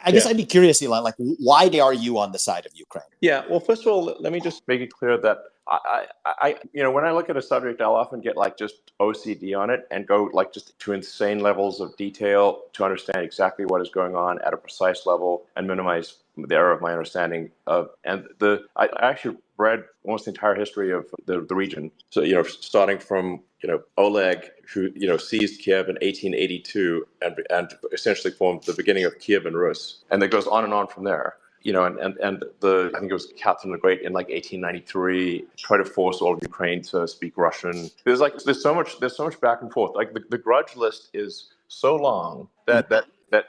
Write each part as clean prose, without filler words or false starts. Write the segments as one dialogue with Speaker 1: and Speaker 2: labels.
Speaker 1: I guess I'd be curious, Elon, like, why are you on the side of Ukraine?
Speaker 2: Yeah, well, first of all, let me just make it clear that when I look at a subject, I'll often get like just OCD on it and go like just to insane levels of detail to understand exactly what is going on at a precise level and minimize the error of my understanding of. I actually read almost the entire history of the region. So starting from Oleg, who seized Kiev in 1882 and essentially formed the beginning of Kievan Rus, and it goes on from there. I think it was Catherine the Great in like 1893 tried to force all of Ukraine to speak Russian. There's so much back and forth. Like the grudge list is so long that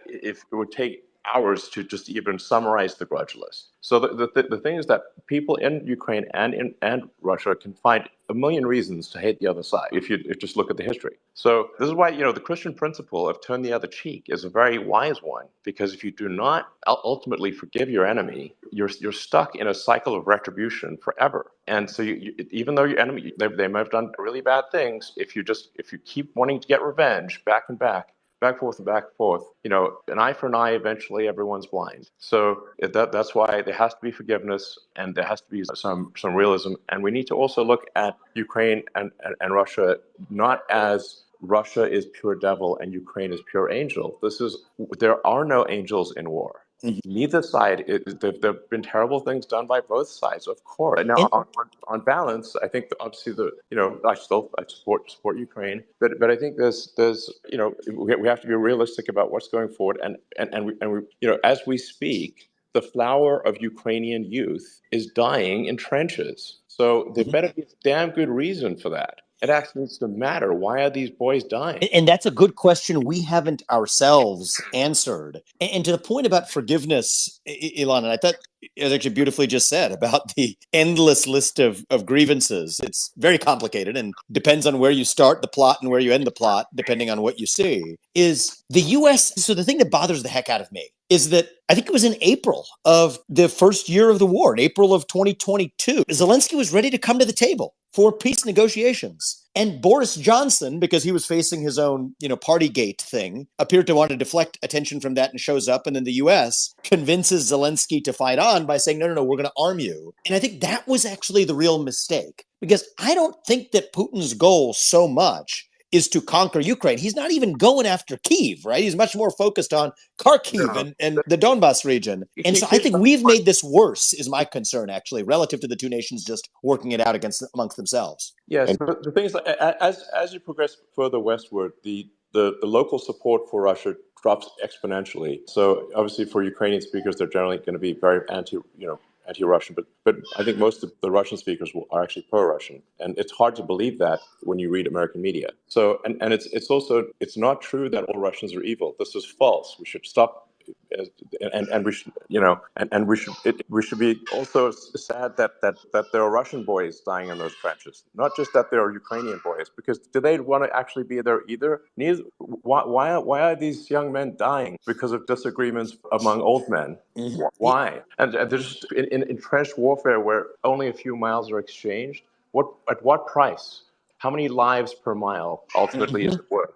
Speaker 2: if it would take hours to just even summarize the grudge list. So the thing is that people in Ukraine and Russia can find a million reasons to hate the other side if you just look at the history. So this is why the Christian principle of turn the other cheek is a very wise one, because if you do not ultimately forgive your enemy, you're stuck in a cycle of retribution forever. And so even though your enemy they might have done really bad things, if you keep wanting to get revenge back and back and forth, an eye for an eye, eventually everyone's blind. So that's why there has to be forgiveness and there has to be some realism. And we need to also look at Ukraine and Russia not as Russia is pure devil and Ukraine is pure angel. There are no angels in war. Neither side. There have been terrible things done by both sides, of course. Now, on balance, I think obviously I support Ukraine, but I think there's we have to be realistic about what's going forward, and we as we speak, the flower of Ukrainian youth is dying in trenches. So there better be a damn good reason for that. It actually needs to matter. Why are these boys dying?
Speaker 1: And that's a good question we haven't ourselves answered. And to the point about forgiveness, Elon, and I thought it was actually beautifully just said about the endless list of grievances. It's very complicated and depends on where you start the plot and where you end the plot, depending on what you see, is the U.S. So the thing that bothers the heck out of me is that I think it was in April of the first year of the war, in April of 2022, Zelensky was ready to come to the table for peace negotiations. And Boris Johnson, because he was facing his own, Partygate thing, appeared to want to deflect attention from that and shows up. And then the U.S. convinces Zelensky to fight on by saying, no, we're going to arm you. And I think that was actually the real mistake, because I don't think that Putin's goal so much is to conquer Ukraine. He's not even going after Kyiv, right? He's much more focused on Kharkiv and the Donbas region. And so I think we've made this worse, is my concern, actually, relative to the two nations just working it out amongst themselves.
Speaker 2: Yes, but the thing is, as you progress further westward, the local support for Russia drops exponentially. So obviously for Ukrainian speakers, they're generally going to be very anti-Russian, but I think most of the Russian speakers are actually pro-Russian, and it's hard to believe that when you read American media. So and it's not true that all Russians are evil. This is false. We should stop. And we should we should be also sad that there are Russian boys dying in those trenches, not just that there are Ukrainian boys, because do they want to actually be there either? Why are these young men dying because of disagreements among old men? Why? And there's in entrenched warfare where only a few miles are exchanged. At what price? How many lives per mile ultimately is it worth?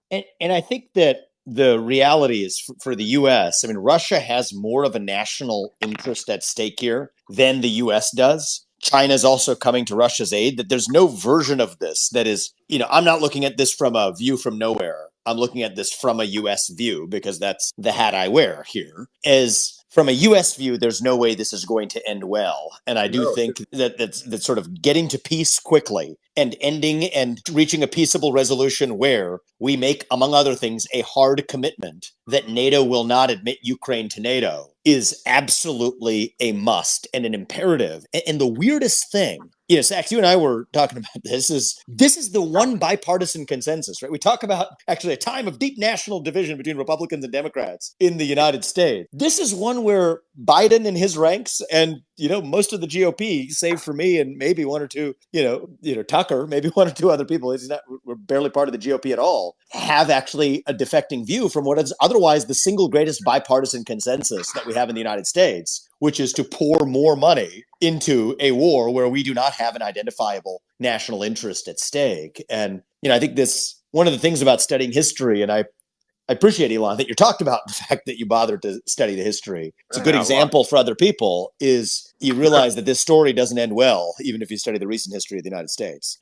Speaker 1: And I think that the reality is for the U.S., I mean, Russia has more of a national interest at stake here than the U.S. does. China is also coming to Russia's aid. That there's no version of this that is, I'm not looking at this from a view from nowhere. I'm looking at this from a U.S. view, because that's the hat I wear here. As from a U.S. view, there's no way this is going to end well. And I do think that's sort of getting to peace quickly and ending and reaching a peaceable resolution where we make, among other things, a hard commitment that NATO will not admit Ukraine to NATO is absolutely a must and an imperative. And the weirdest thing, Sachs, you and I were talking about this is the one bipartisan consensus, right? We talk about actually a time of deep national division between Republicans and Democrats in the United States. This is one where Biden and his ranks and, most of the GOP, save for me and maybe one or two, Tucker, maybe one or two other people, we're barely part of the GOP at all, have actually a defecting view from what is otherwise the single greatest bipartisan consensus that we have in the United States, which is to pour more money into a war where we do not have an identifiable national interest at stake. And, I think one of the things about studying history, and I I appreciate, Elon, that you talked about the fact that you bothered to study the history. It's a good
Speaker 2: Yeah, well,
Speaker 1: example for other people is you realize that this story doesn't end well, even if you study the recent history of the United States.